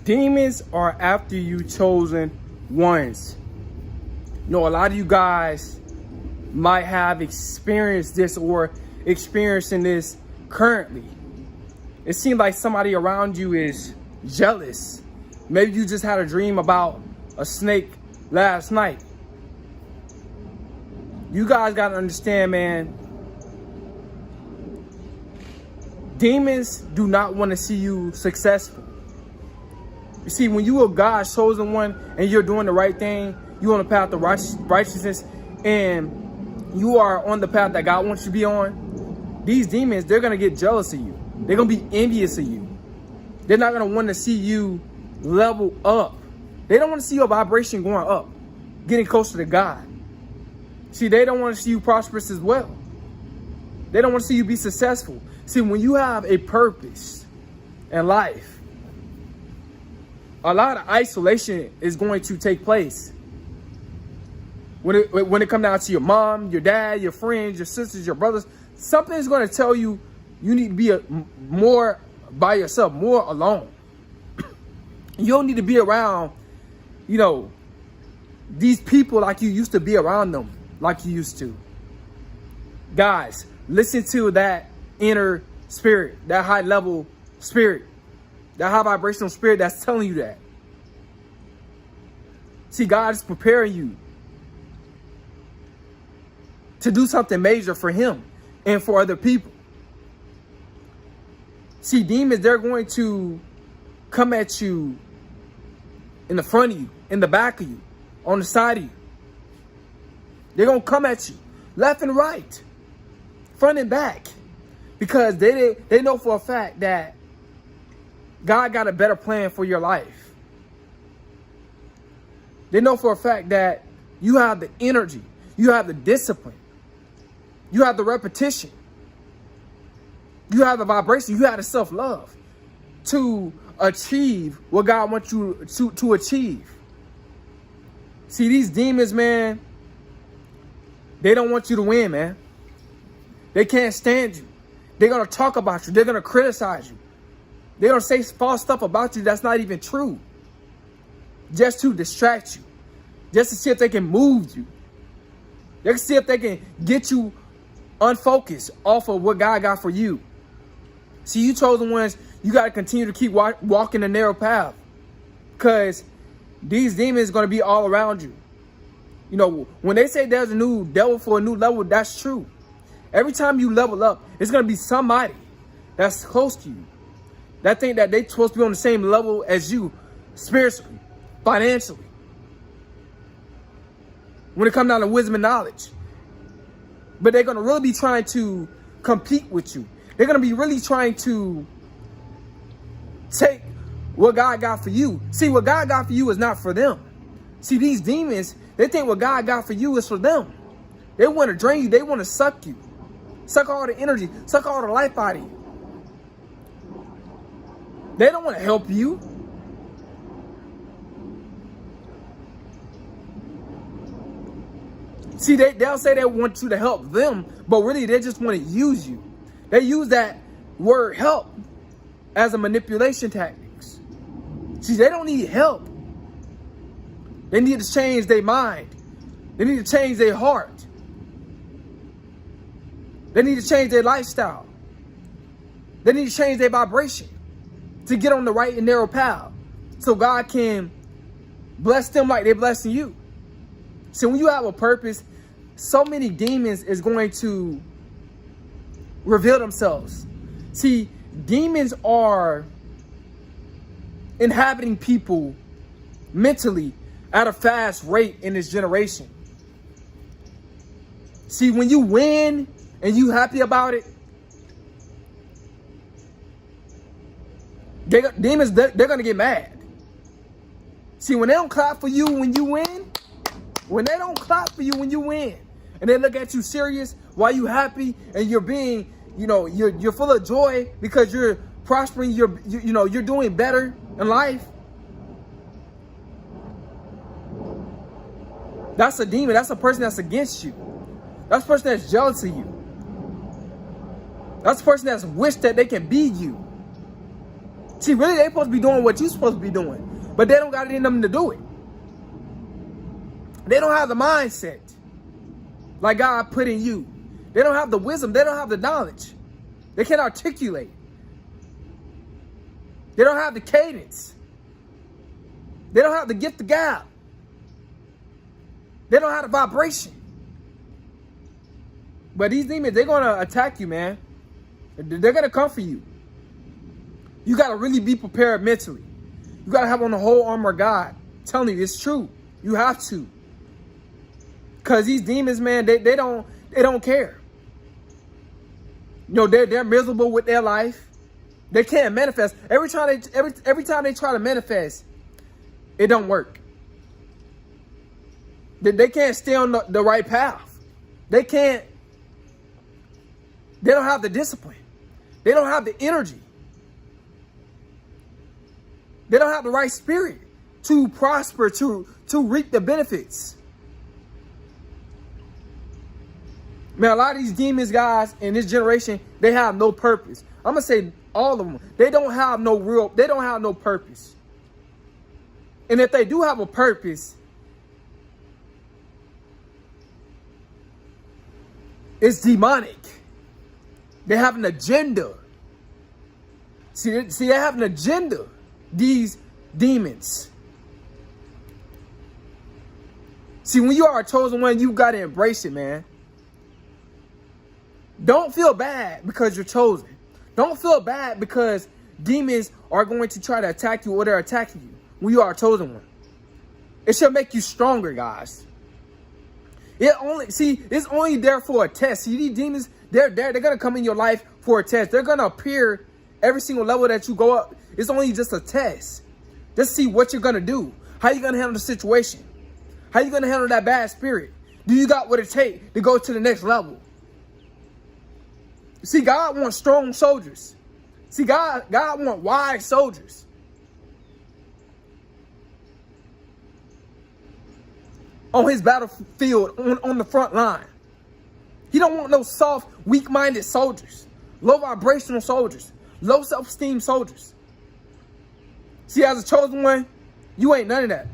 Demons are after you chosen ones. You know, a lot of you guys might have experienced this or experiencing this currently. It seems like somebody around you is jealous. Maybe you just had a dream about a snake last night. You guys got to understand, man. Demons do not want to see you successful. You see, when you are God's chosen one and you're doing the right thing, you're on the path of righteousness, and you are on the path that God wants you to be on, these demons, they're going to get jealous of you. They're going to be envious of you. They're not going to want to see you level up. They don't want to see your vibration going up, getting closer to God. See, they don't want to see you prosperous as well. They don't want to see you be successful. See, when you have a purpose in life, a lot of isolation is going to take place. When it comes down to your mom, your dad, your friends, your sisters, your brothers, something is going to tell you you need to be more by yourself, more alone. You don't need to be around, you know, these people like you used to be around them, like you used to. Guys, listen to that inner spirit, that high level spirit, that high vibrational spirit that's telling you that. See, God is preparing you to do something major for Him and for other people. See, demons, they're going to come at you in the front of you, in the back of you, on the side of you. They're going to come at you left and right, front and back, because they know for a fact that God got a better plan for your life. They know for a fact that you have the energy, you have the discipline, you have the repetition, you have the vibration, you have the self-love to achieve what God wants you to achieve. See, these demons, man, they don't want you to win, man. They can't stand you. They're going to talk about you. They're going to criticize you. They're going to say false stuff about you that's not even true. Just to distract you. Just to see if they can move you. They can see if they can get you unfocused off of what God got for you. See, you chosen ones, you got to continue to keep walking the narrow path. Because these demons are going to be all around you. You know, when they say there's a new devil for a new level, that's true. Every time you level up, it's going to be somebody that's close to you. That think that they're supposed to be on the same level as you, spiritually, financially. When it comes down to wisdom and knowledge. But they're going to really be trying to compete with you. They're going to be really trying to take what God got for you. See, what God got for you is not for them. See, these demons, they think what God got for you is for them. They want to drain you. They want to suck you. Suck all the energy. Suck all the life out of you. They don't want to help you. See, they'll say they want you to help them, but really they just want to use you. They use that word help as a manipulation tactics. See, they don't need help. They need to change their mind. They need to change their heart. They need to change their lifestyle. They need to change their vibration to get on the right and narrow path so God can bless them like they're blessing you. So when you have a purpose, so many demons is going to reveal themselves. See, demons are inhabiting people mentally at a fast rate in this generation. See, when you win and you happy about it, demons, they're going to get mad. See, when they don't clap for you when you win, when they don't clap for you when you win, and they look at you serious while you happy and you're being, you know, you're full of joy because you're prospering, you're doing better in life. That's a demon. That's a person that's against you. That's a person that's jealous of you. That's a person that's wished that they can be you. See, really, they supposed to be doing what you supposed to be doing, but they don't got it in them to do it. They don't have the mindset like God put in you. They don't have the wisdom. They don't have the knowledge. They can't articulate. They don't have the cadence. They don't have the gift of gab. They don't have the vibration. But these demons, they're going to attack you, man. They're going to come for you. You got to really be prepared mentally. You got to have on the whole armor of God. I'm telling you, it's true. You have to. Because these demons, man, they don't care. You know, they're miserable with their life. They can't manifest. Every time they try to manifest, it don't work. They can't stay on the right path. They don't have the discipline. They don't have the energy. They don't have the right spirit to prosper, to reap the benefits. Man, a lot of these demons, guys, in this generation, they have no purpose. I'm going to say all of them. They don't have no purpose. And if they do have a purpose, it's demonic. They have an agenda. See, they have an agenda, these demons. See, when you are a chosen one, you got to embrace it, man. Don't feel bad because you're chosen. Don't feel bad because demons are going to try to attack you or they're attacking you when you are a chosen one. It should make you stronger, guys. It's only there for a test. See, these demons, they're going to come in your life for a test. They're going to appear every single level that you go up. It's only just a test. Just to see what you're going to do. How you going to handle the situation. How you going to handle that bad spirit. Do you got what it takes to go to the next level? See, God wants strong soldiers. See, God wants wise soldiers. On his battlefield, on the front line. He don't want no soft, weak-minded soldiers. Low vibrational soldiers. Low self-esteem soldiers. See, as a chosen one, you ain't none of that.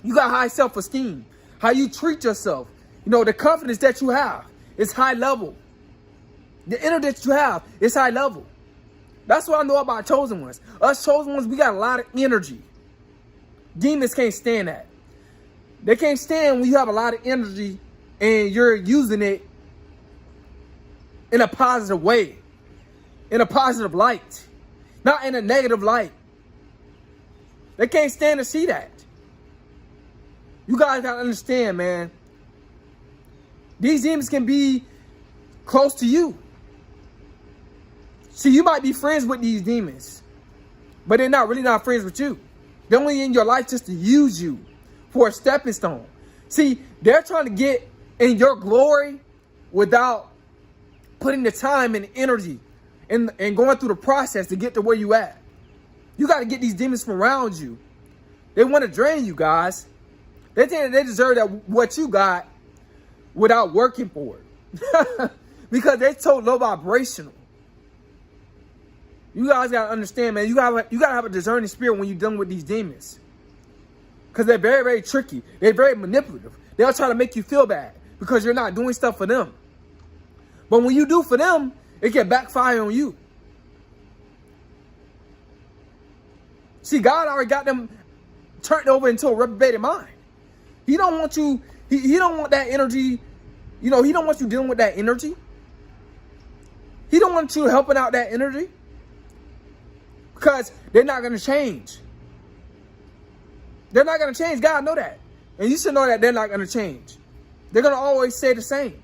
You got high self-esteem. How you treat yourself. You know, the confidence that you have is high level. The energy that you have is high level. That's what I know about chosen ones. Us chosen ones, we got a lot of energy. Demons can't stand that. They can't stand when you have a lot of energy and you're using it in a positive way. In a positive light. Not in a negative light. They can't stand to see that. You guys gotta understand, man. These demons can be close to you. See, you might be friends with these demons, but they're not friends with you. They're only in your life just to use you for a stepping stone. See, they're trying to get in your glory without putting the time and energy and going through the process to get to where you at. You got to get these demons from around you. They want to drain you, guys. They think they deserve that what you got without working for it. Because they're so low vibrational. You guys got to understand, man, you got to have a discerning spirit when you're dealing with these demons. Because they're very, very tricky. They're very manipulative. They'll try to make you feel bad because you're not doing stuff for them. But when you do for them, it can backfire on you. See, God already got them turned over into a reprobated mind. He don't want you, he don't want that energy. You know, he don't want you dealing with that energy. He don't want you helping out that energy. Because they're not going to change. They're not going to change. God know that. And you should know that they're not going to change. They're going to always say the same.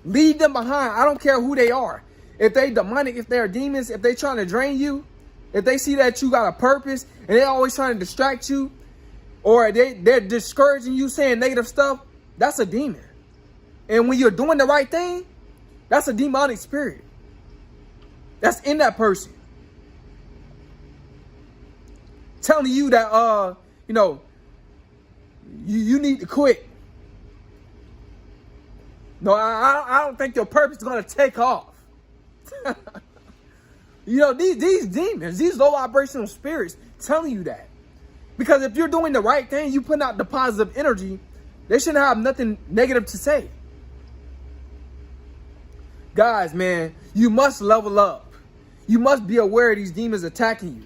Leave them behind. I don't care who they are. If they demonic, if they're demons, if they trying to drain you, if they see that you got a purpose and they're always trying to distract you, or they're discouraging you, saying negative stuff, that's a demon. And when you're doing the right thing, that's a demonic spirit. That's in that person. Telling you that, you know, you need to quit. No, I don't think your purpose is going to take off. You know, these demons, these low vibrational spirits telling you that. Because if you're doing the right thing, you putting out the positive energy, they shouldn't have nothing negative to say. Guys, man, you must level up. You must be aware of these demons attacking you.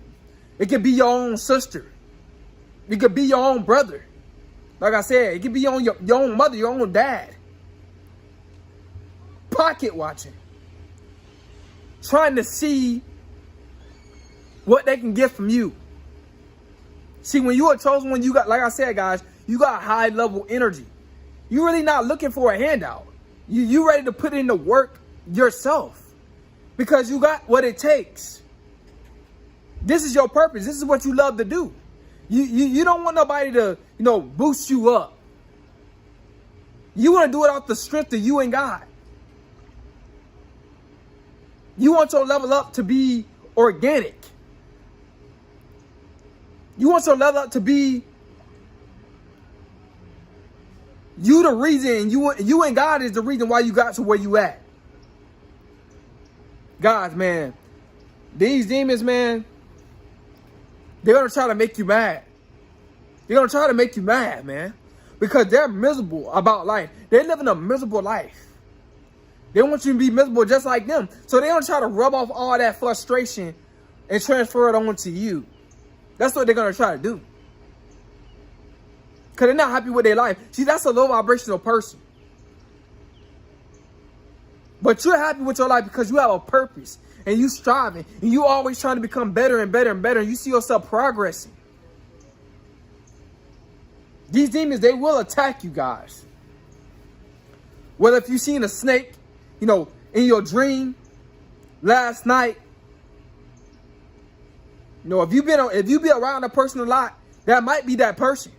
It could be your own sister. It could be your own brother. Like I said, it could be your own mother, your own dad. Pocket watching. Trying to see what they can get from you. See, when you are chosen one, you got, like I said, guys, you got high level energy. You're really not looking for a handout. You ready to put in the work yourself. Because you got what it takes. This is your purpose. This is what you love to do. You don't want nobody to, boost you up. You want to do it off the strength of you and God. You want your level up to be organic. You want your level up to be you the reason. You and God is the reason why you got to where you at. Guys, man, these demons, man, they're going to try to make you mad. They're going to try to make you mad, man. Because they're miserable about life. They're living a miserable life. They want you to be miserable just like them. So they're going to try to rub off all that frustration and transfer it onto you. That's what they're going to try to do. Because they're not happy with their life. See, that's a low vibrational person. But you're happy with your life because you have a purpose. And you striving. And you always trying to become better and better and better. And you see yourself progressing. These demons, they will attack you guys. Whether if you've seen a snake, in your dream last night. If you be around a person a lot, that might be that person.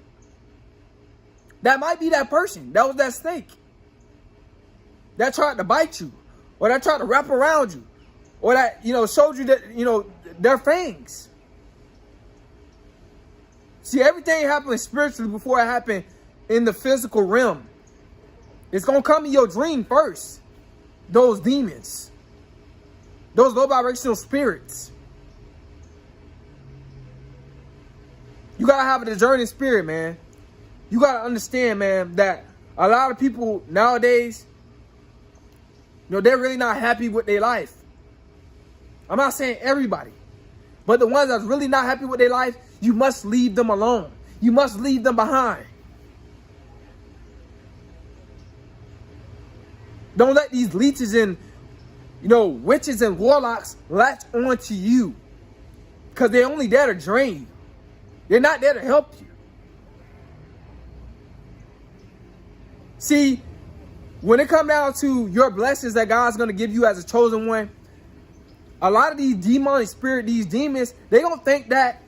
That might be that person. That was that snake. That tried to bite you. Or that tried to wrap around you. Or that, showed you that, their fangs. See, everything happened spiritually before it happened in the physical realm. It's going to come in your dream first. Those demons. Those low vibrational spirits. You got to have a discerning spirit, man. You got to understand, man, that a lot of people nowadays, they're really not happy with their life. I'm not saying everybody. But the ones that's really not happy with their life, you must leave them alone. You must leave them behind. Don't let these leeches and, witches and warlocks latch onto you. Because they're only there to drain you. They're not there to help you. See, when it comes down to your blessings that God's going to give you as a chosen one, a lot of these demonic spirit, these demons, they don't think that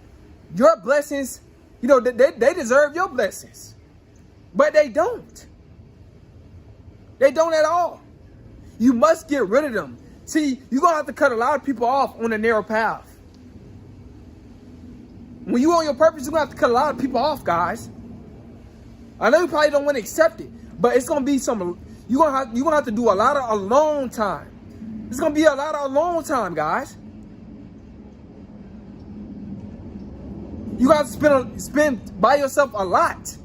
your blessings, they deserve your blessings. But they don't. They don't at all. You must get rid of them. See, you're going to have to cut a lot of people off on a narrow path. When you on your purpose, you're going to have to cut a lot of people off, guys. I know you probably don't want to accept it, but it's going to be you're going to have to do a lot of alone time. It's going to be a lot of alone time, guys. You got to spend by yourself a lot.